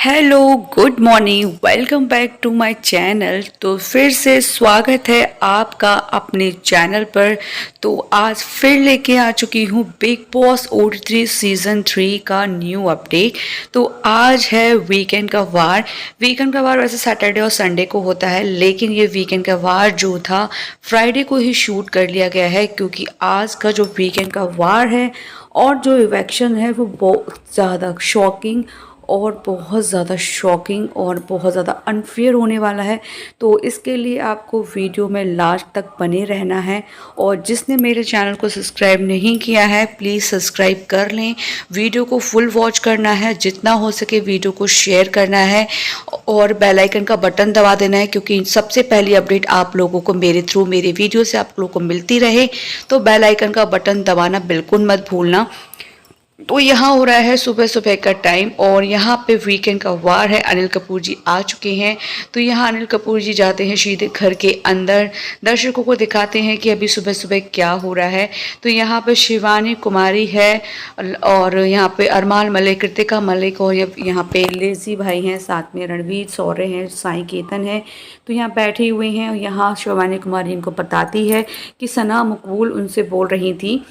Hello, good morning, welcome back to my channel. तो फिर से स्वागत है आपका अपने चैनल पर। तो आज फिर लेके आ चुकी हूँ बिग बॉस OT3 सीज़न 3 का न्यू अपडेट। तो आज है वीकेंड का वार। वीकेंड का वार वैसे सैटरडे और संडे को होता है, लेकिन ये वीकेंड का वार जो था फ्राइडे को ही शूट कर लिया गया है, क्योंकि आज का जो वीकेंड का वार है और जो इवेक्शन है वो बहुत ज़्यादा शॉकिंग और बहुत ज़्यादा शॉकिंग और बहुत ज़्यादा अनफेयर होने वाला है। तो इसके लिए आपको वीडियो में लास्ट तक बने रहना है। और जिसने मेरे चैनल को सब्सक्राइब नहीं किया है प्लीज़ सब्सक्राइब कर लें। वीडियो को फुल वॉच करना है, जितना हो सके वीडियो को शेयर करना है और बेल आइकन का बटन दबा देना है, क्योंकि सबसे पहली अपडेट आप लोगों को मेरे थ्रू मेरे वीडियो से आप लोगों को मिलती रहे। तो बेल आइकन का बटन दबाना बिल्कुल मत भूलना। तो यहाँ हो रहा है सुबह सुबह का टाइम और यहाँ पे वीकेंड का वार है। अनिल कपूर जी आ चुके हैं। तो यहाँ अनिल कपूर जी जाते हैं सीधे घर के अंदर, दर्शकों को दिखाते हैं कि अभी सुबह सुबह क्या हो रहा है। तो यहाँ पे शिवानी कुमारी है और यहाँ पे अरमान मलिक, कृतिका मलिक और यहाँ पे लेजी भाई हैं, साथ में रणवीर सौर्य हैं, साई केतन है। तो यहाँ बैठे हुए हैं और यहाँ शिवानी कुमारी इनको बताती है कि सना मकबूल उनसे बोल रही थी,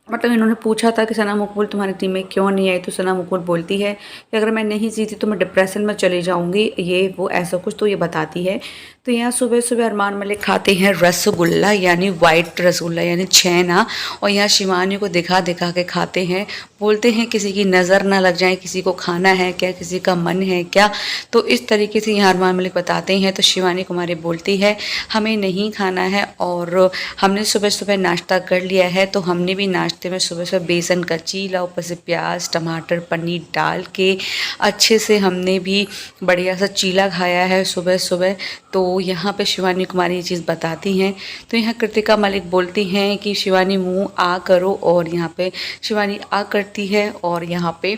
मतलब इन्होंने पूछा था कि सना मकबूल तुम्हारी टीम में क्यों नहीं आई। तो सना मकबूल बोलती है कि अगर मैं नहीं जीती तो मैं डिप्रेशन में चली जाऊंगी, ये वो ऐसा कुछ तो ये बताती है। तो यहाँ सुबह सुबह अरमान मलिक खाते हैं रसगुल्ला, यानी वाइट रसगुल्ला यानी छेना, और यहाँ शिवानी को दिखा दिखा के खाते हैं। बोलते हैं किसी की नज़र ना लग जाए, किसी को खाना है क्या, किसी का मन है क्या। तो इस तरीके से यहाँ अरमान मलिक बताते हैं। तो शिवानी कुमारी बोलती है हमें नहीं खाना है और हमने सुबह सुबह नाश्ता कर लिया है। तो हमने भी नाश्ते में सुबह सुबह बेसन का चीला, ऊपर से प्याज टमाटर पनीर डाल के अच्छे से हमने भी बढ़िया सा चीला खाया है सुबह सुबह। तो यहाँ पे शिवानी कुमारी ये चीज़ बताती हैं। तो यहाँ कृतिका मलिक बोलती हैं कि शिवानी मुँह आ करो, और यहाँ पे शिवानी आ करती है और यहाँ पे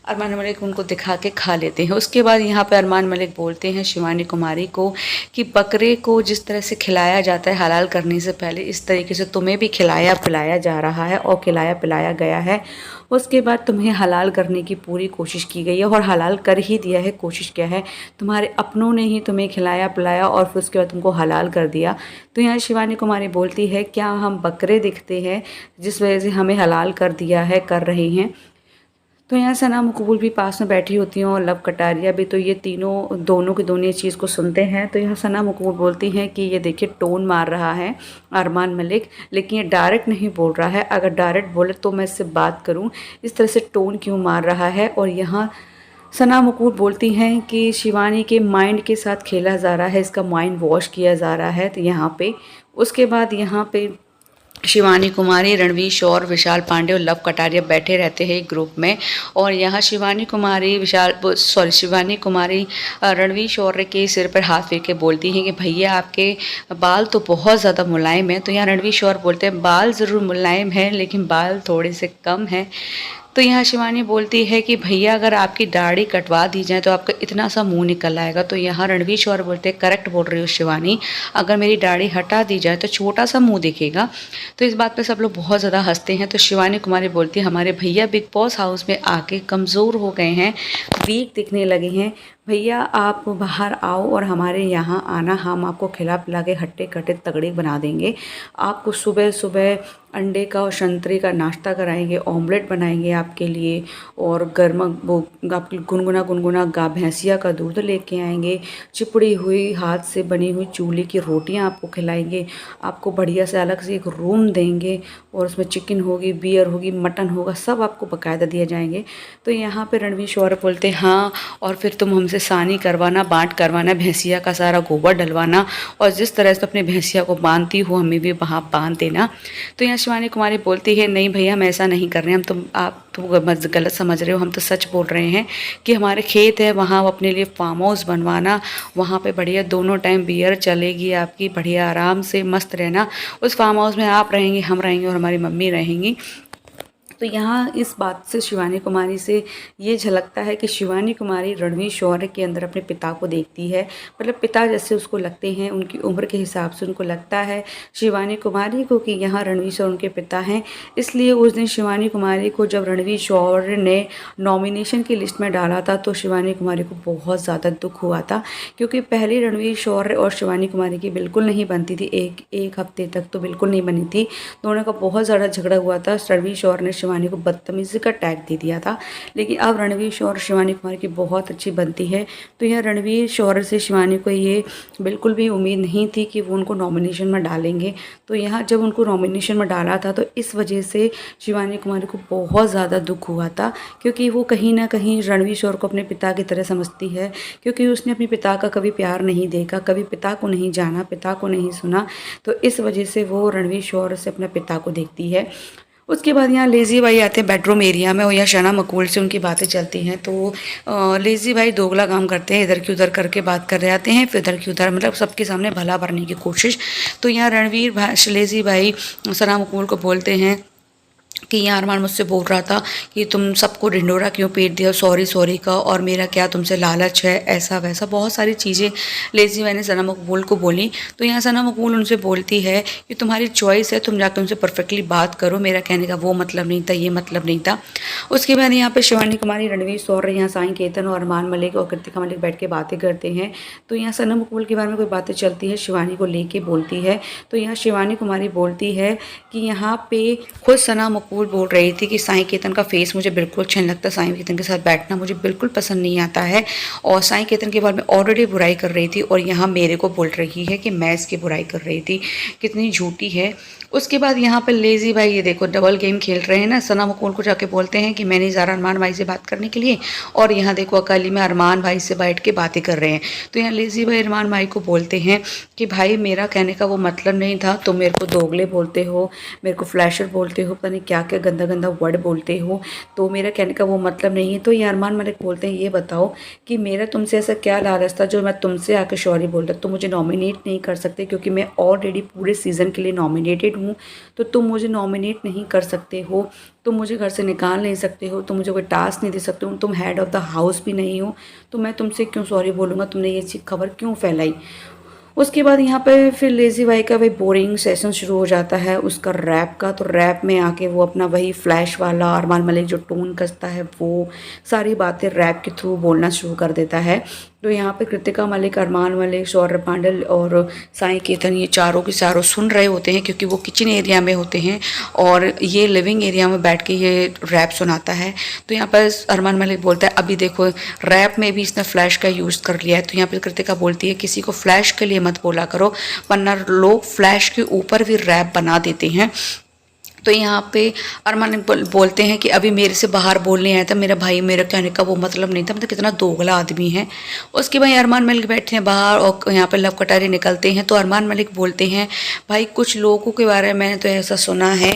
अरमान मलिक उनको दिखा के खा लेते हैं। उसके बाद यहाँ पे अरमान मलिक बोलते हैं शिवानी कुमारी को कि बकरे को जिस तरह से खिलाया जाता है हलाल करने से पहले, इस तरीके से तुम्हें भी खिलाया पिलाया जा रहा है और खिलाया पिलाया गया है। उसके बाद तुम्हें हलाल करने की पूरी कोशिश की गई है और हलाल कर ही दिया है। कोशिश क्या है, तुम्हारे अपनों ने ही तुम्हें खिलाया पिलाया और फिर उसके बाद तुमको हलाल कर दिया। तो यहाँ शिवानी कुमारी बोलती है क्या हम बकरे दिखते हैं जिस वजह से हमें हलाल कर दिया है, कर रहे हैं। तो यहाँ सना मकबूल भी पास में बैठी होती हैं और लव कटारिया भी। तो ये तीनों दोनों के दोनों चीज़ को सुनते हैं। तो यहाँ सना मकबूल बोलती हैं कि ये देखिए टोन मार रहा है अरमान मलिक, लेकिन ये डायरेक्ट नहीं बोल रहा है। अगर डायरेक्ट बोले तो मैं इससे बात करूँ, इस तरह से टोन क्यों मार रहा है। और यहाँ सना मकबूल बोलती हैं कि शिवानी के माइंड के साथ खेला जा रहा है, इसका माइंड वॉश किया जा रहा है। तो यहाँ पे उसके बाद यहाँ पे शिवानी कुमारी, रणवीर शौर, विशाल पांडे और लव कटारिया बैठे रहते हैं एक ग्रुप में। और यहाँ शिवानी कुमारी शिवानी कुमारी रणवीर शौर के सिर पर हाथ फेर के बोलती हैं कि भैया आपके बाल तो बहुत ज़्यादा मुलायम हैं। तो यहाँ रणवीर शौर बोलते हैं बाल ज़रूर मुलायम हैं लेकिन बाल थोड़े से कम हैं। तो यहाँ शिवानी बोलती है कि भैया अगर आपकी दाढ़ी कटवा दी जाए तो आपका इतना सा मुंह निकल आएगा। तो यहाँ रणवीर शौर बोलते हैं करेक्ट बोल रही हो शिवानी, अगर मेरी दाढ़ी हटा दी जाए तो छोटा सा मुंह दिखेगा। तो इस बात पे सब लोग बहुत ज़्यादा हंसते हैं। तो शिवानी कुमारी बोलती है हमारे भैया बिग बॉस हाउस में आके कमज़ोर हो गए हैं, वीक दिखने लगे हैं। भैया आप बाहर आओ और हमारे यहाँ आना, हम आपको खिला पिला के हट्टे कट्टे तगड़े बना देंगे। आपको सुबह सुबह अंडे का और संतरे का नाश्ता कराएंगे, ऑमलेट बनाएंगे आपके लिए, और गर्म वो आपकी गुनगुना गुनगुना भैंसिया का दूध लेके आएंगे, चिपड़ी हुई हाथ से बनी हुई चूल्हे की रोटियां आपको खिलाएंगे, आपको बढ़िया से अलग से एक रूम देंगे और उसमें चिकन होगी, बियर होगी, मटन होगा, सब आपको बाकायदा दिए जाएंगे। तो यहाँ पे रणवीर शौर्य बोलते हाँ, और फिर तुम हमसे सानी करवाना, बाँट करवाना, भैंसिया का सारा गोबर डलवाना, और जिस तरह से अपने भैंसिया को बांधती हो हमें भी वहाँ बांध देना। तो यहाँ शिवानी कुमारी बोलती है नहीं भैया हम ऐसा नहीं कर रहे हैं, आप तो गलत समझ रहे हो, हम तो सच बोल रहे हैं कि हमारे खेत है वहाँ अपने लिए फार्म हाउस बनवाना, वहाँ पे बढ़िया दोनों टाइम बियर चलेगी आपकी, बढ़िया आराम से मस्त रहना। उस फार्म हाउस में आप रहेंगे, हम रहेंगे और हमारी मम्मी रहेंगी। तो यहाँ इस बात से शिवानी कुमारी से ये झलकता है कि शिवानी कुमारी रणवीर शौर्य के अंदर अपने पिता को देखती है, मतलब पिता जैसे उसको लगते हैं, उनकी उम्र के हिसाब से उनको लगता है शिवानी कुमारी को कि यहाँ रणवीर शौर्य उनके पिता हैं। इसलिए उस दिन शिवानी कुमारी को जब रणवीर शौर्य ने नॉमिनेशन की लिस्ट में डाला था तो शिवानी कुमारी को बहुत ज़्यादा दुख हुआ था, क्योंकि पहले रणवीर शौर्य और शिवानी कुमारी की बिल्कुल नहीं बनती थी, एक हफ्ते तक तो बिल्कुल नहीं बनी थी। दोनों का बहुत ज़्यादा झगड़ा हुआ था। रणवीर शौर्य ने शिवानी को बदतमीज़ी का टैग दे दिया था, लेकिन अब रणवीर शौर्य और शिवानी कुमारी की बहुत अच्छी बनती है। तो यह रणवीर शौर्य से शिवानी को ये बिल्कुल भी उम्मीद नहीं थी कि वो उनको नॉमिनेशन में डालेंगे। तो यहाँ जब उनको नॉमिनेशन में डाला था तो इस वजह से शिवानी कुमारी को बहुत ज़्यादा दुख हुआ था, क्योंकि वो कहीं ना कहीं रणवीर शौर्य को अपने पिता की तरह समझती है, क्योंकि उसने अपने पिता का कभी प्यार नहीं देखा, कभी पिता को नहीं जाना, पिता को नहीं सुना। तो इस वजह से वो रणवीर शौर्य से अपने पिता को देखती है। उसके बाद यहाँ लेज़ी भाई आते हैं बेडरूम एरिया में और यहाँ शना मकबूल से उनकी बातें चलती हैं। तो लेज़ी भाई दोगला काम करते हैं, इधर की उधर करके बात कर रहे आते हैं, फिर इधर की उधर, मतलब सबके सामने भला भरने की कोशिश। तो यहाँ रणवीर भाई लेज़ी भाई शना मकबूल को बोलते हैं कि यहाँ अरमान मुझसे बोल रहा था कि तुम सबको ढिंडोरा क्यों पीट दिया सॉरी सॉरी का, और मेरा क्या तुमसे लालच है, ऐसा वैसा बहुत सारी चीज़ें लेज़ी भाई ने सना मकबूल को बोली। तो यहाँ सना मकबूल उनसे बोलती है कि तुम्हारी चॉइस है, तुम जाकर उनसे परफेक्टली बात करो, मेरा कहने का वो मतलब नहीं था, ये मतलब नहीं था। उसके बाद यहाँ पर शिवानी कुमारी, रणवीर शौर्य, यहाँ साईं केतन और अरमान मलिक और कृतिका मलिक बैठ के बातें करते हैं। तो यहाँ सना मकबूल के बारे में कोई बातें चलती है, शिवानी को लेके बोलती है। तो यहाँ शिवानी कुमारी बोलती है कि यहाँ पे खुद सना मकबूल बोल रही थी कि साईं केतन का फेस मुझे बिल्कुल अच्छा नहीं लगता, साईं केतन के साथ बैठना मुझे बिल्कुल पसंद नहीं आता है, और साईं केतन के बारे में ऑलरेडी बुराई कर रही थी और यहाँ मेरे को बोल रही है कि मैं इसकी बुराई कर रही थी, कितनी झूठी है। उसके बाद यहाँ पर लेज़ी भाई ये देखो डबल गेम खेल रहे हैं ना, सना मकबूल को जाके बोलते हैं कि मैं नहीं जा रहा अरमान भाई से बात करने के लिए, और यहाँ देखो अकाली में अरमान भाई से बैठ के बातें कर रहे हैं। तो यहाँ लेज़ी भाई अरमान भाई को बोलते हैं कि भाई मेरा कहने का वो मतलब नहीं था, तुम मेरे को दोगले बोलते हो, मेरे को फ्लैशर बोलते हो, पता नहीं क्या क्या गंदा गंदा वर्ड बोलते हो, तो मेरा कहने का वो मतलब नहीं है। तो ये अरमान मलिक बोलते हैं ये बताओ कि मेरा तुमसे ऐसा क्या लालच था जो मैं तुमसे आके सॉरी बोल रहा, तुम मुझे नॉमिनेट नहीं कर सकते क्योंकि मैं ऑलरेडी पूरे सीज़न के लिए नॉमिनेटेड हूँ, तो तुम मुझे नॉमिनेट नहीं कर सकते हो, तुम मुझे घर से निकाल नहीं सकते हो, तुम मुझे कोई टास्क नहीं दे सकते हो, तुम हेड ऑफ़ द हाउस भी नहीं हो, तो मैं तुमसे क्यों सॉरी बोलूँगा, तुमने ये चीज़ खबर क्यों फैलाई। उसके बाद यहाँ पे फिर लेज़ी भाई का वही बोरिंग सेशन शुरू हो जाता है उसका रैप का। तो रैप में आके वो अपना वही फ्लैश वाला अरमान मलिक जो टोन कसता है वो सारी बातें रैप के थ्रू बोलना शुरू कर देता है। तो यहाँ पे कृतिका मलिक, अरमान मलिक, शौर्य पांडल और साईं केतन ये चारों के चारों सुन रहे होते हैं, क्योंकि वो किचन एरिया में होते हैं और ये लिविंग एरिया में बैठ के ये रैप सुनाता है। तो यहाँ पर अरमान मलिक बोलता है अभी देखो रैप में भी इसने फ्लैश का यूज़ कर लिया है। तो यहाँ पर कृतिका बोलती है किसी को फ्लैश के लिए मत बोला करो, वरना लोग फ्लैश के ऊपर भी रैप बना देते हैं। तो यहाँ पे अरमान बोलते हैं कि अभी मेरे से बाहर बोलने आया था मेरा भाई, मेरा कहने का वो मतलब नहीं था, मतलब कितना दोगला आदमी है। उसके भाई अरमान मलिक बैठे हैं बाहर और यहाँ पे लव कटारी निकलते हैं। तो अरमान मलिक बोलते हैं भाई कुछ लोगों के बारे में मैंने तो ऐसा सुना है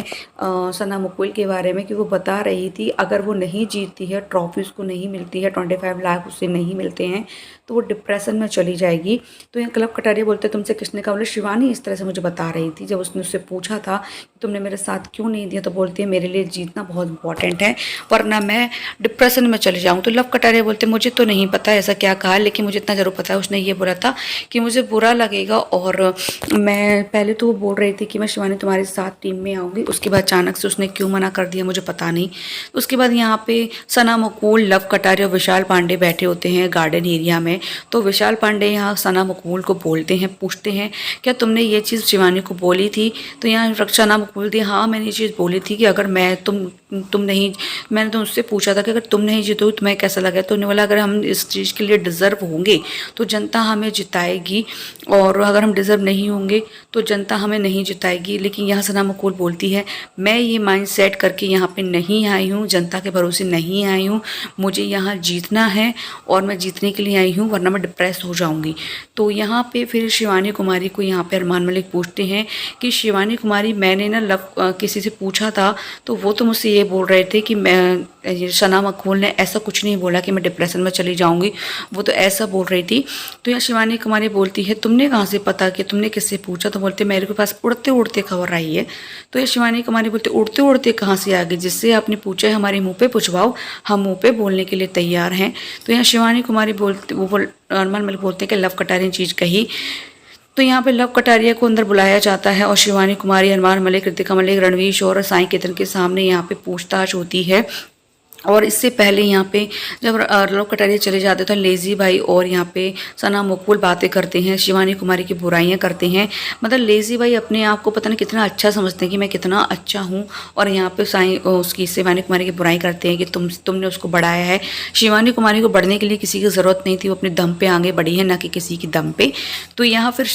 सना मकबूल के बारे में कि वो बता रही थी अगर वो नहीं जीतती है, ट्रॉफी उसको नहीं मिलती है, 25 लाख उससे नहीं मिलते हैं तो वो डिप्रेशन में चली जाएगी। तो यहाँ क्लब कटारिया बोलते तुमसे किसने कहा, बोले शिवानी इस तरह से मुझे बता रही थी। जब उसने उससे पूछा था कि तुमने मेरे साथ क्यों नहीं दिया, तो बोलती है मेरे लिए जीतना बहुत इंपॉर्टेंट है वरना मैं डिप्रेशन में चले जाऊँ। तो लव कटारिया बोलते मुझे तो नहीं पता ऐसा क्या कहा, लेकिन मुझे इतना ज़रूर पता है उसने ये बोला था कि मुझे बुरा लगेगा, और मैं पहले तो वो बोल रही थी कि मैं शिवानी तुम्हारे साथ टीम में आऊँगी, उसके बाद अचानक से उसने क्यों मना कर दिया मुझे पता नहीं। उसके बाद यहाँ पे सना मकबूल, लव कटारिया और विशाल पांडे बैठे होते हैं गार्डन एरिया में। तो विशाल पांडे यहाँ सना मकबूल को बोलते हैं, पूछते हैं क्या तुमने ये चीज़ शिवानी को बोली थी। तो यहाँ सना मकबूल दी हाँ मैंने ये चीज़ बोली थी कि अगर मैं तुम नहीं, मैंने तो उससे पूछा था कि अगर तुम नहीं जीतो तुम्हें कैसा लगा, तो उन्होंने बोला अगर हम इस चीज़ के लिए डिज़र्व होंगे तो जनता हमें जिताएगी, और अगर हम डिज़र्व नहीं होंगे तो जनता हमें नहीं जिताएगी। लेकिन यहाँ सना मकबूल बोलती है मैं ये माइंड सेट करके यहाँ पे नहीं आई हूँ, जनता के भरोसे नहीं आई हूँ, मुझे यहाँ जीतना है और मैं जीतने के लिए आई हूँ वरना मैं डिप्रेस हो जाऊँगी। तो यहाँ पे फिर शिवानी कुमारी को यहाँ पे अरमान मलिक पूछते हैं कि शिवानी कुमारी मैंने ना लव के किसी से पूछा था तो वो तो मुझसे ये बोल रहे थे कि मैं, ये सना मकबूल ने ऐसा कुछ नहीं बोला कि मैं डिप्रेशन में चली जाऊंगी, वो तो ऐसा बोल रही थी। तो यहाँ शिवानी कुमारी बोलती है तुमने कहाँ से पता किया, तुमने किससे पूछा? तो बोलते मेरे के पास उड़ते उड़ते खबर आई है। तो ये शिवानी कुमारी बोलते उड़ते उड़ते कहाँ से आ गई? जिससे आपने पूछा है हमारे मुँह पे पूछवाओ, हम मुँह पे बोलने के लिए तैयार हैं। तो यहाँ शिवानी कुमारी बोलते अरमान मलिक बोलते हैं कि लव कटारी चीज़ कही। तो यहाँ पे लव कटारिया को अंदर बुलाया जाता है और शिवानी कुमारी, अरमान मलिक, कृतिका मलिक, रणवीर शोर और साई केतन के सामने यहाँ पे पूछताछ होती है। और इससे पहले यहाँ पे जब लव कटारिया चले जाते हैं तो लेज़ी भाई और यहाँ पे सना मकबूल बातें करते हैं, शिवानी कुमारी की बुराइयां करते हैं। मतलब लेज़ी भाई अपने आप को पता नहीं कितना अच्छा समझते हैं कि मैं कितना अच्छा हूँ, और यहाँ पे उसकी शिवानी कुमारी की बुराई करते हैं कि तुमने उसको बढ़ाया है। शिवानी कुमारी को बढ़ने के लिए किसी की ज़रूरत नहीं थी, वो अपने दम पे आगे बढ़ी है, ना कि किसी की दम पे। तो यहाँ फिर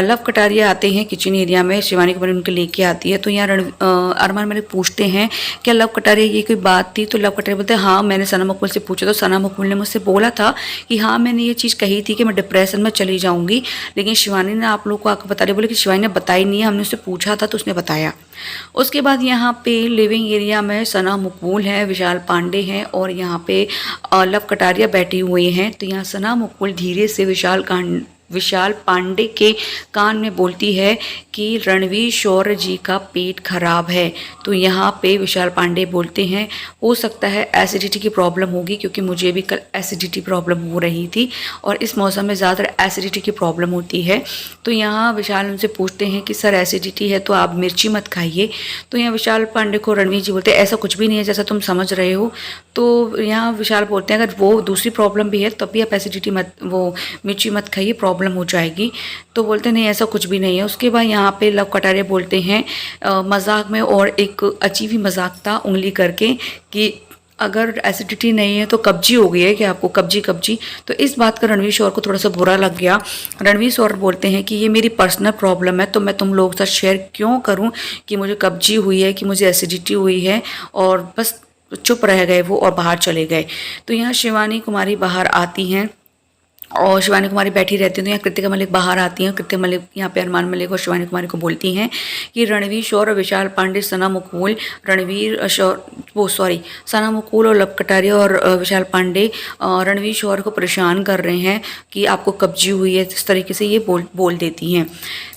लव कटारिया आते हैं किचन एरिया में, शिवानी कुमारी उनके लेके आती है। तो यहाँ अरमान मलिक पूछते हैं क्या लव कटारिया ये कोई बात थी? तो लव कटारिया बोलते हैं हाँ, मैंने सना मकबूल से पूछा तो सना मकबूल ने मुझसे बोला था कि हाँ मैंने ये चीज़ कही थी कि मैं डिप्रेशन में चली जाऊंगी, लेकिन शिवानी ने आप लोग को आकर बता रही, बोले कि शिवानी ने बताई नहीं है, हमने उससे पूछा था तो उसने बताया। उसके बाद यहाँ पे लिविंग एरिया में सना मकबूल है, विशाल पांडे हैं और यहाँ पे लव कटारिया बैठी हुई हैं। तो यहाँ सना मकबूल धीरे से विशाल पांडे के कान में बोलती है कि रणवीर शौर्य जी का पेट खराब है। तो यहाँ पे विशाल पांडे बोलते हैं हो सकता है एसिडिटी की प्रॉब्लम होगी, क्योंकि मुझे भी कल एसिडिटी प्रॉब्लम हो रही थी और इस मौसम में ज़्यादातर एसिडिटी की प्रॉब्लम होती है। तो यहाँ विशाल उनसे पूछते हैं कि सर एसिडिटी है तो आप मिर्ची मत खाइए। तो यहाँ विशाल पांडे को रणवीर जी बोलते हैं ऐसा कुछ भी नहीं है जैसा तुम समझ रहे हो। तो यहाँ विशाल बोलते हैं अगर वो दूसरी प्रॉब्लम भी है तब भी आप एसिडिटी मत, वो मिर्ची मत खाइए, प्रॉब्लम हो जाएगी। तो बोलते नहीं ऐसा कुछ भी नहीं है। उसके बाद यहाँ पे लव कटारिया बोलते हैं मजाक में, और एक अजीब ही मजाक था उंगली करके कि अगर एसिडिटी नहीं है तो कब्जी हो गई है कि आपको कब्जी। तो इस बात का रणवीर शौर को थोड़ा सा बुरा लग गया। रणवीर शौर बोलते हैं कि ये मेरी पर्सनल प्रॉब्लम है तो मैं तुम लोगों के साथ शेयर क्यों करूं कि मुझे कब्जी हुई है, कि मुझे एसिडिटी हुई है, और बस चुप रह गए वो और बाहर चले गए। तो यहाँ शिवानी कुमारी बाहर आती हैं और शिवानी कुमारी बैठी रहती है। तो यहाँ कृतिका मलिक बाहर आती हैं। कृतिका मलिक यहाँ पे अरमान मलिक और शिवानी कुमारी को बोलती हैं कि रणवीर शौर और विशाल पांडे, सना मकबूल, सना मकबूल और लव कटारिया और विशाल पांडे रणवीर शौर को परेशान कर रहे हैं कि आपको कब्जी हुई है, इस तरीके से ये बोल देती हैं।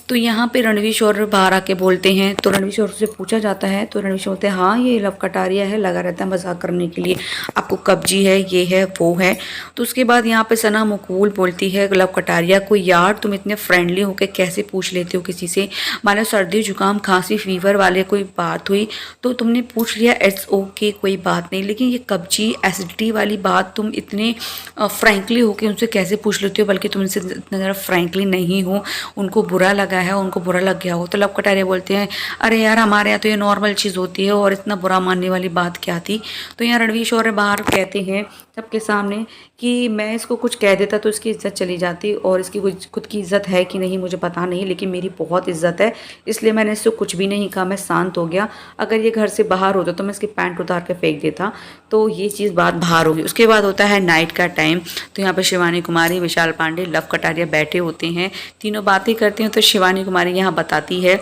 तो यहाँ पे रणवीर शौर बाहर आके बोलते हैं। तो रणवीर शौर से पूछा जाता है तो रणवीर शौर बोलते हैं हाँ ये लव कटारिया है, लगा रहता है मजाक करने के लिए, आपको कब्जी है, ये है वो है। तो उसके बाद यहाँ पे सना मकबूल बोलती है लव कटारिया को यार तुम इतने फ्रेंडली होकर कैसे पूछ लेते हो किसी से, मान लो सर्दी जुकाम खांसी फीवर वाले कोई बात हुई तो तुमने पूछ लिया, इट्स ओके कोई बात नहीं, लेकिन ये कब्जी एसिडिटी वाली बात तुम इतने फ्रैंकली होकर उनसे कैसे पूछ लेते हो, बल्कि तुम इनसे इतना ज़्यादा फ्रैंकली नहीं हो, उनको बुरा लगा है, उनको बुरा लग गया हो। तो लव कटारिया बोलते हैं अरे यार हमारे यहाँ तो ये नॉर्मल चीज़ होती है और इतना बुरा मानने वाली बात क्या थी। तो यहाँ रणवीर शौर्य बाहर कहते हैं सबके सामने कि मैं इसको कुछ कह देता तो इसकी इज्जत चली जाती, और इसकी खुद की इज्जत है कि नहीं मुझे पता नहीं, लेकिन मेरी बहुत इज्जत है इसलिए मैंने इससे कुछ भी नहीं कहा, मैं शांत हो गया। अगर ये घर से बाहर होता तो मैं इसकी पैंट उतार के फेंक देता। तो ये चीज़ बात बाहर होगी। उसके बाद होता है नाइट का टाइम। तो यहाँ पर शिवानी कुमारी, विशाल पांडे, लव कटारिया बैठे होते हैं, तीनों बातें करते हैं। तो शिवानी कुमारी यहाँ बताती है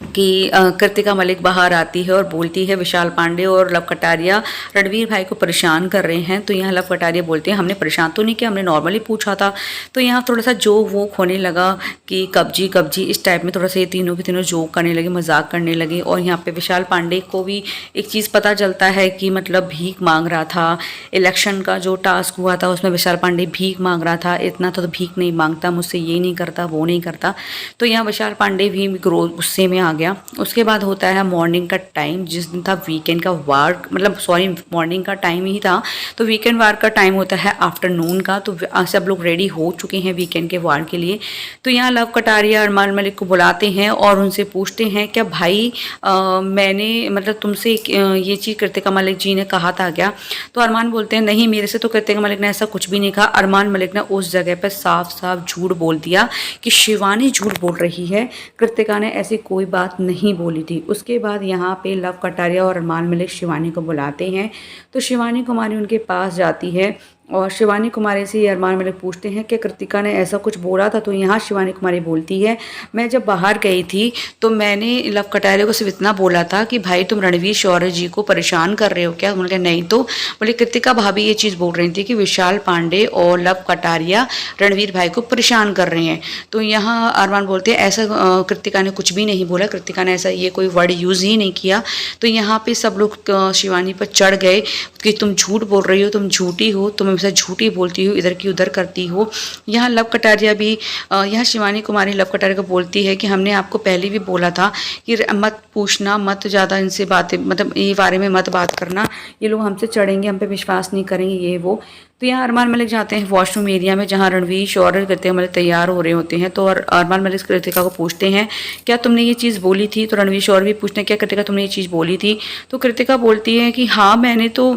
कि कृतिका मलिक बाहर आती है और बोलती है विशाल पांडे और लव कटारिया रणवीर भाई को परेशान कर रहे हैं। तो यहाँ लव कटारिया बोलते हैं हमने परेशान तो नहीं किया, हमने नॉर्मली पूछा था। तो यहाँ थोड़ा सा जो वो होने लगा कि कब्जी इस टाइप में, थोड़ा सा ये तीनों के तीनों जोक करने लगे, मजाक करने लगे। और यहाँ पे विशाल पांडे को भी एक चीज़ पता चलता है कि मतलब भीख मांग रहा था, इलेक्शन का जो टास्क हुआ था उसमें विशाल पांडे भीख मांग रहा था, इतना तो भीख नहीं मांगता, मुझसे ये नहीं करता वो नहीं करता। तो यहाँ विशाल पांडे भी गुस्से में आ गया। उसके बाद होता है मॉर्निंग का टाइम, जिस दिन था वीकेंड का वार, मतलब सॉरी मॉर्निंग का टाइम ही था, तो वीकेंड वार का टाइम होता है आफ्टरनून का। तो सब लोग रेडी हो चुके हैं वीकेंड के वार के लिए। तो यहाँ लव कटारिया अरमान मलिक को बुलाते हैं और उनसे पूछते हैं क्या भाई मैंने मतलब तुमसे ये चीज़ कृतिका मलिक जी ने कहा था क्या? तो अरमान बोलते हैं नहीं मेरे से तो कृतिका मलिक ने ऐसा कुछ भी नहीं कहा। अरमान मलिक ने उस जगह पर साफ साफ झूठ बोल दिया कि शिवानी झूठ बोल रही है, कृतिका ने ऐसी कोई बात नहीं बोली थी। उसके बाद यहाँ पे लव कटारिया और अरमान मलिक शिवानी को बुलाते हैं। तो शिवानी कुमारी उनके पास जाती है और शिवानी कुमारी से ये अरमान मलिक पूछते हैं कि कृतिका ने ऐसा कुछ बोला था। तो यहाँ शिवानी कुमारी बोलती है, मैं जब बाहर गई थी तो मैंने लव कटारिया को सिर्फ इतना बोला था कि भाई तुम रणवीर शौर्य जी को परेशान कर रहे हो क्या। उन्होंने कहा नहीं। तो बोले कृतिका भाभी ये चीज़ बोल रही थी कि विशाल पांडे और लव कटारिया रणवीर भाई को परेशान कर रहे हैं। तो यहाँ अरमान बोलते हैं ऐसा कृतिका ने कुछ भी नहीं बोला, कृतिका ने ऐसा ये कोई वर्ड यूज़ ही नहीं किया। तो यहाँ पे सब लोग शिवानी पर चढ़ गए कि तुम झूठ बोल रही हो, तुम झूठी हो, तुम हमेशा झूठी बोलती हो, इधर की उधर करती हो। यहाँ लव कटारिया भी यहाँ शिवानी कुमारी लव कटारिया को बोलती है कि हमने आपको पहले भी बोला था कि मत पूछना, मत ज़्यादा इनसे बातें, मतलब ये बारे में मत बात करना, ये लोग हमसे चढ़ेंगे, हम पे विश्वास नहीं करेंगे, ये वो। तो यहाँ अरमान मलिक जाते हैं वॉशरूम एरिया में जहाँ रणवीर शौर्य कृतिका मलिक तैयार हो रहे होते हैं। तो अरमान मलिक कृतिका को पूछते हैं क्या तुमने ये चीज़ बोली थी। तो रणवीर शौर्य भी पूछते हैं क्या कृतिका तुमने ये चीज़ बोली थी। तो कृतिका बोलती है कि हाँ मैंने तो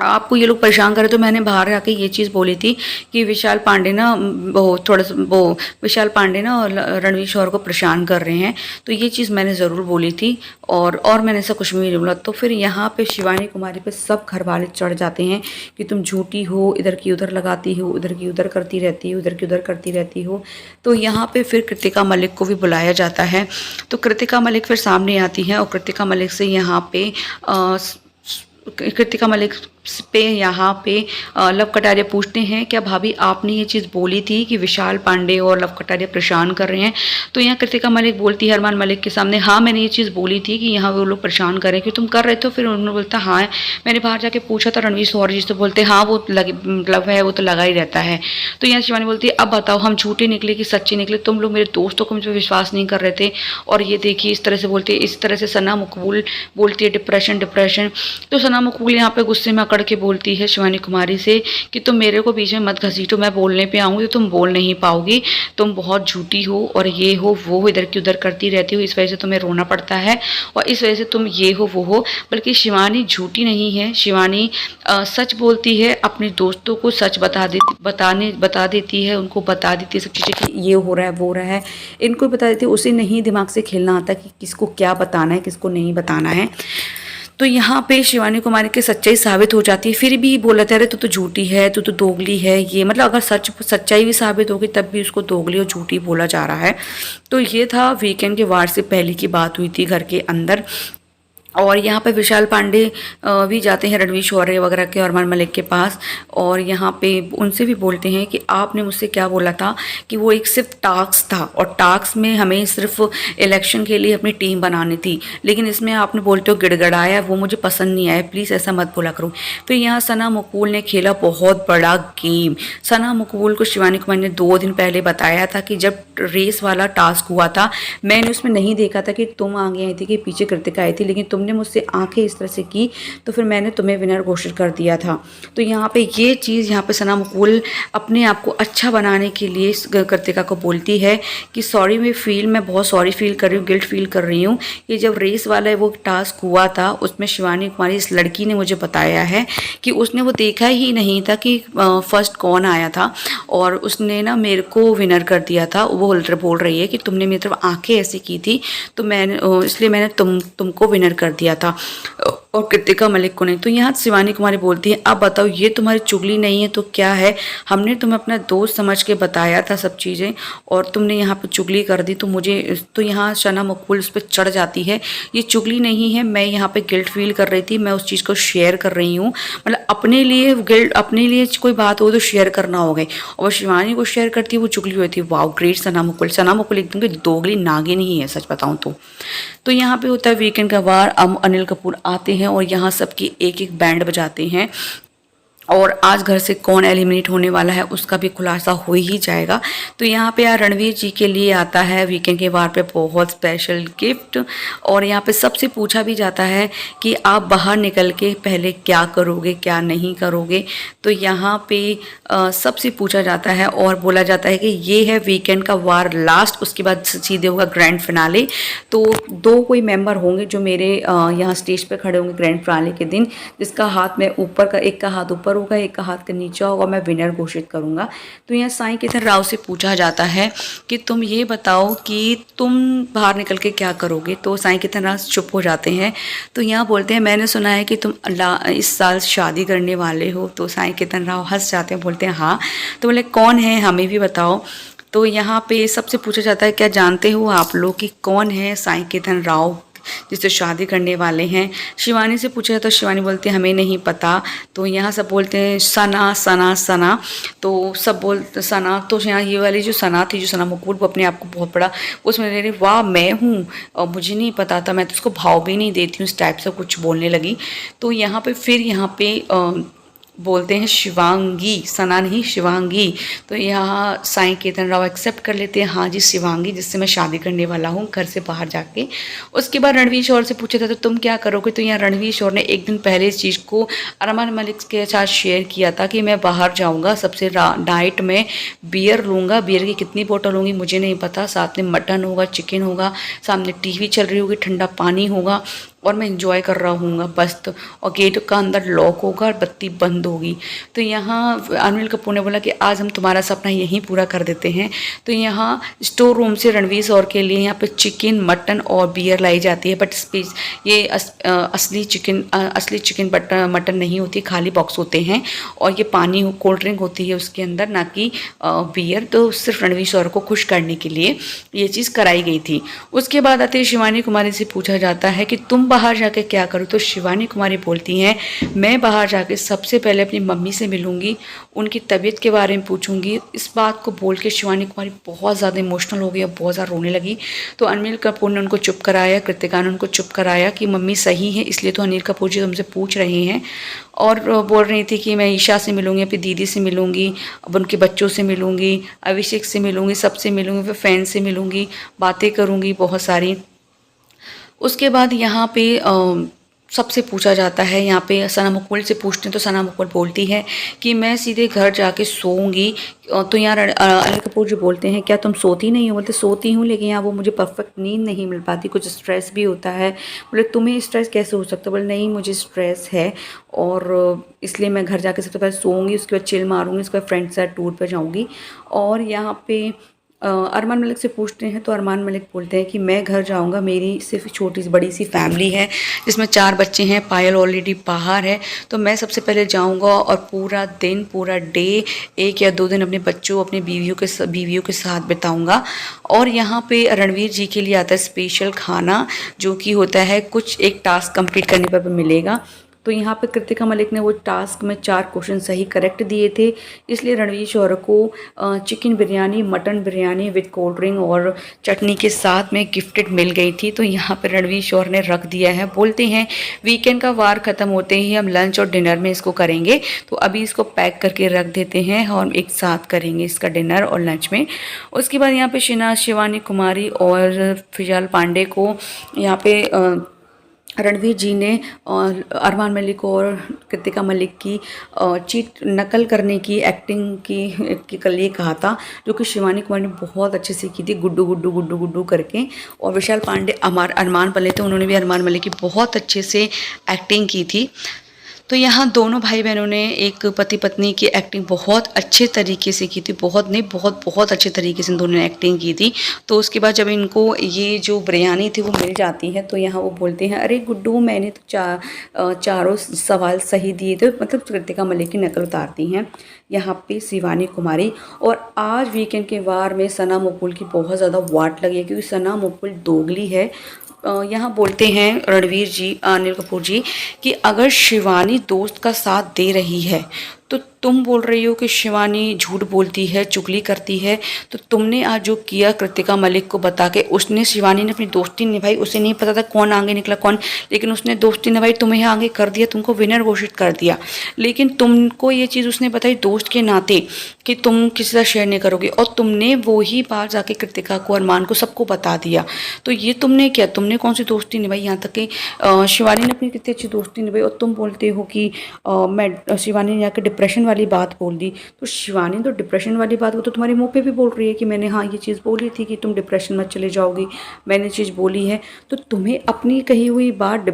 आपको ये लोग परेशान करे तो मैंने बाहर आके ये चीज़ बोली थी कि विशाल पांडे ना वो थोड़ा सा वो विशाल पांडे ना रणवीर शौर्य को परेशान कर रहे हैं। तो ये चीज़ मैंने ज़रूर बोली थी और मैंने ऐसा कुछ भी नहीं बोला। तो फिर यहाँ पे शिवानी कुमारी पे सब घर वाले चढ़ जाते हैं कि तुम झूठी हो, इधर की उधर लगाती हो, उधर की उधर करती रहती हो, उधर की उधर करती रहती हो। तो यहाँ पे फिर कृतिका मलिक को भी बुलाया जाता है। तो कृतिका मलिक फिर सामने आती हैं और कृतिका मलिक से यहाँ पे कृतिका मलिक पे यहाँ पे लव कटारिया पूछते हैं क्या भाभी आपने ये चीज़ बोली थी कि विशाल पांडे और लव कटारिया परेशान कर रहे हैं। तो यहाँ कृतिका मलिक बोलती है अरमान मलिक के सामने, हाँ मैंने ये चीज़ बोली थी कि यहाँ वो लोग परेशान कर रहे हैं कि तुम कर रहे थे। फिर उन्होंने बोलता हाँ मैंने बाहर जाके पूछा था रणवीर शौर्य जी से। बोलते हाँ वो लव है वो तो लगा ही रहता है। तो यहाँ शिवानी बोलती है अब बताओ हम झूठे निकले कि सच्चे निकले, तुम लोग मेरे दोस्तों को मुझ पर विश्वास नहीं कर रहे थे। और ये देखिए इस तरह से बोलते, इस तरह से सना मकबूल बोलती है डिप्रेशन डिप्रेशन। तो सना मकबूल यहाँ पे गुस्से में अकड़ के बोलती है शिवानी कुमारी से कि तुम मेरे को बीच में मत घसीटो, मैं बोलने पे आऊँगी तो तुम बोल नहीं पाओगी, तुम बहुत झूठी हो और ये हो वो हो, इधर की उधर करती रहती हो, इस वजह से तुम्हें रोना पड़ता है और इस वजह से तुम ये हो वो हो। बल्कि शिवानी झूठी नहीं है, शिवानी सच बोलती है, अपने दोस्तों को सच बता देती है, उनको बता देती है सब चीज़ें कि ये हो रहा है वो हो रहा है, इनको बता देती है। उसे नहीं दिमाग से खेलना आता कि किसको क्या बताना है किसको नहीं बताना है। तो यहाँ पे शिवानी कुमारी की सच्चाई साबित हो जाती है। फिर भी बोला था अरे तू तो झूठी है, तू तो दोगली है, ये मतलब अगर सच्चाई भी साबित होगी तब भी उसको दोगली और झूठी बोला जा रहा है। तो ये था वीकेंड के वार से पहले की बात हुई थी घर के अंदर। और यहाँ पे विशाल पांडे भी जाते हैं रणवीर शौर्य वगैरह के और अरमान मलिक के पास और यहाँ पे उनसे भी बोलते हैं कि आपने मुझसे क्या बोला था कि वो एक सिर्फ टास्क था और टास्क में हमें सिर्फ इलेक्शन के लिए अपनी टीम बनानी थी, लेकिन इसमें आपने बोलते हो गिड़गड़ाया, वो मुझे पसंद नहीं आया, प्लीज़ ऐसा मत बोला करो। फिर यहाँ सना मकबूल ने खेला बहुत बड़ा गेम। सना मकबूल को शिवानी कुमार ने 2 दिन पहले बताया था कि जब रेस वाला टास्क हुआ था मैंने उसमें नहीं देखा था कि तुम आगे आई थी कि पीछे कृतिका आई थी, लेकिन तुमने मुझसे आंखें इस तरह से की तो फिर मैंने तुम्हें विनर घोषित कर दिया था। तो यहाँ पे ये चीज़ यहाँ पे सना मकबूल अपने आप को अच्छा बनाने के लिए कृतिका को बोलती है कि सॉरी मैं बहुत सॉरी फील कर रही हूँ, गिल्ट फील कर रही हूँ कि जब रेस वाला वो टास्क हुआ था उसमें शिवानी कुमारी इस लड़की ने मुझे बताया है कि उसने वो देखा ही नहीं था कि फर्स्ट कौन आया था और उसने ना मेरे को विनर कर दिया था। वो बोल रही है कि तुमने मेरी तरफ आंखें ऐसी की थी तो मैंने इसलिए मैंने तुमको विनर कर दिया था और कृतिका मलिक को नहीं। तो यहाँ शिवानी कुमारी बोलती है अब बताओ ये तुम्हारी चुगली नहीं है तो क्या है, हमने तुम्हें अपना दोस्त समझ के बताया था सब चीज़ें और तुमने यहाँ पे चुगली कर दी। तो मुझे तो यहाँ सना मकबूल उस पर चढ़ जाती है, ये चुगली नहीं है, मैं यहाँ पे गिल्ट फील कर रही थी, मैं उस चीज़ को शेयर कर रही हूँ, मतलब अपने लिए गिल्ट, अपने लिए कोई बात हो तो शेयर करना हो गई और शिवानी को शेयर करती है वो चुगली होती है। वाओ ग्रेट सना मकबूल एकदम की दोगली नागिन ही है सच बताऊँ तो यहाँ पे होता है वीकेंड का वार। अनिल कपूर आते हैं और यहाँ सबकी एक एक बैंड बजाते हैं और आज घर से कौन एलिमिनेट होने वाला है उसका भी खुलासा हो ही जाएगा। तो यहाँ पे यार रणवीर जी के लिए आता है वीकेंड के वार पे बहुत स्पेशल गिफ्ट और यहाँ पे सबसे पूछा भी जाता है कि आप बाहर निकल के पहले क्या करोगे क्या नहीं करोगे। तो यहाँ पे सबसे पूछा जाता है और बोला जाता है कि ये है वीकेंड का वार लास्ट, उसके बाद सीधे होगा ग्रैंड फिनाले। तो 2 कोई मेंबर होंगे जो मेरे यहाँ स्टेज पे खड़े होंगे ग्रैंड फिनाले के दिन, जिसका हाथ में ऊपर का, एक का हाथ ऊपर ऊपर होगा, एक का हाथ का नीचे होगा, मैं विनर घोषित करूँगा। तो यहाँ साईं केतन राव से पूछा जाता है कि तुम ये बताओ कि तुम बाहर निकल के क्या करोगे। तो साईं केतन राव चुप हो जाते हैं। तो यहाँ बोलते हैं मैंने सुना है कि तुम इस साल शादी करने वाले हो। तो साईं केतन राव हंस जाते हैं, बोलते हैं हाँ। तो बोले कौन है, हमें भी बताओ। तो यहाँ पे सबसे पूछा जाता है क्या जानते हो आप लोग कि कौन है साईं केतन राव जिससे शादी करने वाले हैं। शिवानी से पूछा तो शिवानी बोलती है हमें नहीं पता। तो यहाँ सब बोलते हैं सना सना सना। तो सब बोलते सना। तो यहाँ ये वाली जो सना थी, जो सना मकबूल, वो अपने आप को बहुत बड़ा उसमें ले रही, वाह मैं हूँ और मुझे नहीं पता था, मैं तो उसको भाव भी नहीं देती हूँ, इस टाइप से कुछ बोलने लगी। तो यहाँ पे फिर यहाँ पे बोलते हैं शिवांगी, सना नहीं शिवांगी। तो यहाँ साईं केतन राव एक्सेप्ट कर लेते हैं, हाँ जी शिवांगी जिससे मैं शादी करने वाला हूँ घर से बाहर जाके। उसके बाद रणवीर शौर से पूछा था तो तुम क्या करोगे। तो यहाँ रणवीर शौर ने एक दिन पहले इस चीज़ को अरमान मलिक के साथ शेयर किया था कि मैं बाहर जाऊँगा, सबसे नाइट में बियर लूँगा, बियर की कितनी बोतल होंगी मुझे नहीं पता, साथ में मटन होगा, चिकन होगा, सामने टीवी चल रही होगी, ठंडा पानी होगा और मैं इंजॉय कर रहा हूँगा बस। तो और गेट का अंदर लॉक होगा और बत्ती बंद होगी। तो यहाँ अनिल कपूर ने बोला कि आज हम तुम्हारा सपना यहीं पूरा कर देते हैं। तो यहाँ स्टोर रूम से रणवीर शौर के लिए यहाँ पे चिकन, मटन और बियर लाई जाती है, बट ये असली चिकन मटन नहीं होती, खाली बॉक्स होते हैं और ये पानी कोल्ड ड्रिंक होती है उसके अंदर, ना कि बियर। तो सिर्फ रणवीर शौर को खुश करने के लिए ये चीज़ कराई गई थी। उसके बाद आते ही शिवानी कुमारी से पूछा जाता है कि तुम बाहर जाके क्या करो। तो शिवानी कुमारी बोलती हैं मैं बाहर जाके सबसे पहले अपनी मम्मी से मिलूंगी, उनकी तबीयत के बारे में पूछूंगी। इस बात को बोल के शिवानी कुमारी बहुत ज़्यादा इमोशनल हो गई और बहुत ज़्यादा रोने लगी। तो अनिल कपूर ने उनको चुप कराया, कृतिका ने उनको चुप कराया कि मम्मी सही है, इसलिए तो अनिल कपूर जी तुमसे पूछ रहे हैं। और बोल रही थी कि मैं ईशा से मिलूंगी, अपनी दीदी से मिलूंगी, अब उनके बच्चों से मिलूंगी, अभिषेक से मिलूंगी, सबसे मिलूंगी, फिर फैन से मिलूंगी, बातें करूंगी बहुत सारी। उसके बाद यहाँ पे सबसे पूछा जाता है, यहाँ पे सना मकबूल से पूछते हैं तो सना मकबूल बोलती है कि मैं सीधे घर जाके सोऊंगी। तो यहाँ अनिल कपूर जी बोलते हैं क्या तुम सोती नहीं हो। बोलते सोती हूँ लेकिन यहाँ वो मुझे परफेक्ट नींद नहीं मिल पाती, कुछ स्ट्रेस भी होता है। बोले तुम्हें स्ट्रेस कैसे हो सकता है। बोले नहीं मुझे स्ट्रेस है और इसलिए मैं घर जाके सबसे पहले सोऊंगी, उसके बाद चिल मारूंगी, उसके बाद फ्रेंड्स के साथ टूर पर जाऊँगी। और यहाँ पे अरमान मलिक से पूछते हैं तो अरमान मलिक बोलते हैं कि मैं घर जाऊंगा, मेरी सिर्फ छोटी सी बड़ी सी फैमिली है जिसमें 4 बच्चे हैं, पायल ऑलरेडी बाहर है, तो मैं सबसे पहले जाऊंगा और पूरा दिन, पूरा डे, 1 या 2 दिन अपने बच्चों, अपने बीवियों के साथ बिताऊंगा। और यहाँ पे रणवीर जी के लिए आता है स्पेशल खाना, जो कि होता है कुछ एक टास्क कंप्लीट करने पर मिलेगा। तो यहाँ पे कृतिका मलिक ने वो टास्क में 4 क्वेश्चन सही करेक्ट दिए थे, इसलिए रणवीर शौर को chicken biryani, mutton biryani with cold drink और चटनी के साथ में गिफ्टेड मिल गई थी। तो यहाँ पर रणवीर शौर ने रख दिया है, बोलते हैं वीकेंड का वार ख़त्म होते ही हम लंच और डिनर में इसको करेंगे, तो अभी इसको पैक करके रख देते हैं और एक साथ करेंगे इसका डिनर और लंच में। उसके बाद यहाँ पे शिवानी कुमारी और फिजाल पांडे को यहाँ पे रणवीर जी ने और अरमान मलिक और कृतिका मलिक की चीट नकल करने की एक्टिंग की कल ये कहा था, जो कि शिवानी कुमार ने बहुत अच्छे से की थी, गुड्डू गुड्डू गुड्डू गुड्डू करके। और विशाल पांडे अरमान मलिक थे, उन्होंने भी अरमान मलिक की बहुत अच्छे से एक्टिंग की थी। तो यहाँ दोनों भाई बहनों ने एक पति पत्नी की एक्टिंग बहुत अच्छे तरीके से की थी, बहुत अच्छे तरीके से दोनों ने एक्टिंग की थी। तो उसके बाद जब इनको ये जो बिरयानी थी वो मिल जाती है तो यहाँ वो बोलते हैं अरे गुड्डू मैंने तो चारों सवाल सही दिए थे, मतलब कृतिका मलिक की नकल उतारती हैं यहाँ पे शिवानी कुमारी। और आज वीकेंड के वार में सना मकबूल की बहुत ज़्यादा वाट लगी है, क्योंकि सना मकबूल दोगली है। यहाँ बोलते हैं रणवीर जी, अनिल कपूर जी, कि अगर शिवानी दोस्त का साथ दे रही है तो तुम बोल रही हो कि शिवानी झूठ बोलती है, चुगली करती है। तो तुमने आज जो किया कृतिका मलिक को बता के, उसने शिवानी ने अपनी दोस्ती निभाई, उसे नहीं पता था कौन आगे निकला कौन, लेकिन उसने दोस्ती निभाई, तुम्हें आगे कर दिया, तुमको विनर घोषित कर दिया। लेकिन तुमको ये चीज़ उसने बताई दोस्त के नाते कि तुम किसी से शेयर नहीं करोगे, और तुमने वो ही बात जाके कृतिका को, अरमान को, सबको बता दिया। तो ये तुमने क्या, तुमने कौन सी दोस्ती निभाई। यहाँ तक कि शिवानी ने अपनी कितनी अच्छी दोस्ती निभाई और तुम बोलते हो कि मैं शिवानी ने जाकर डिप्रेशन वाली बात बोल दी। तो शिवानी तो डिप्रेशन वाली बात वो तो तुम्हारे मुंह पे भी बोल रही है कि मैंने हाँ ये चीज़ बोली थी कि तुम डिप्रेशन में चले जाओगी, मैंने चीज़ बोली है। तो तुम्हें अपनी कही हुई बात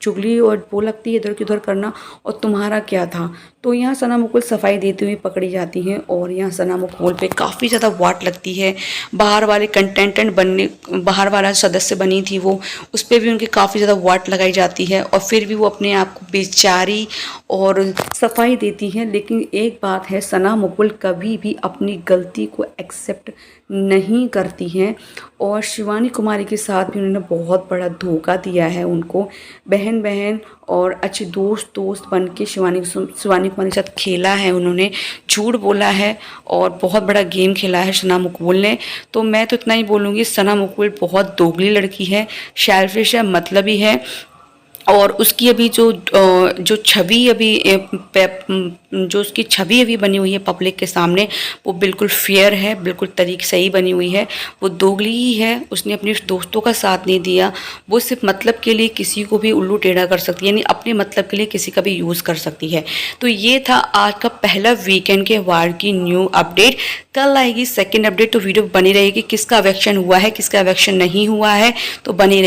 चुगली और वो लगती है इधर की उधर करना, और तुम्हारा क्या था। तो यहाँ सना मुकुल सफाई देती हुई पकड़ी जाती हैं और यहाँ सना मुकुल पे काफ़ी ज़्यादा वाट लगती है। बाहर वाले कंटेंटेंट बनने, बाहर वाला सदस्य बनी थी वो, उस पर भी उनकी काफ़ी ज़्यादा वाट लगाई जाती है और फिर भी वो अपने आप को बेचारी और सफाई देती है। लेकिन एक बात है, सना मुकुल कभी भी अपनी गलती को एक्सेप्ट नहीं करती हैं और शिवानी कुमारी के साथ भी उन्होंने बहुत बड़ा धोखा दिया है उनको। बहन बहन और अच्छे दोस्त बन के शिवानी कुमारी के साथ खेला है उन्होंने, झूठ बोला है और बहुत बड़ा गेम खेला है सना मुकुल ने। तो मैं तो इतना ही बोलूँगी, सना मुकुल बहुत दोगली लड़की है, सेल्फिश है, मतलबी है। और उसकी अभी जो छवि अभी जो उसकी छवि अभी बनी हुई है पब्लिक के सामने, वो बिल्कुल फेयर है, बिल्कुल तरीके सही बनी हुई है। वो दोगली ही है, उसने अपने दोस्तों का साथ नहीं दिया। वो सिर्फ मतलब के लिए किसी को भी उल्लू टेढ़ा कर सकती है, यानी अपने मतलब के लिए किसी का भी यूज़ कर सकती है। तो ये था आज का पहला वीकेंड के वार की न्यू अपडेट। कल आएगी सेकेंड अपडेट, तो वीडियो बनी रहेगी। किसका इवेक्शन हुआ है, किसका इवेक्शन नहीं हुआ है, तो बनी रहेगी।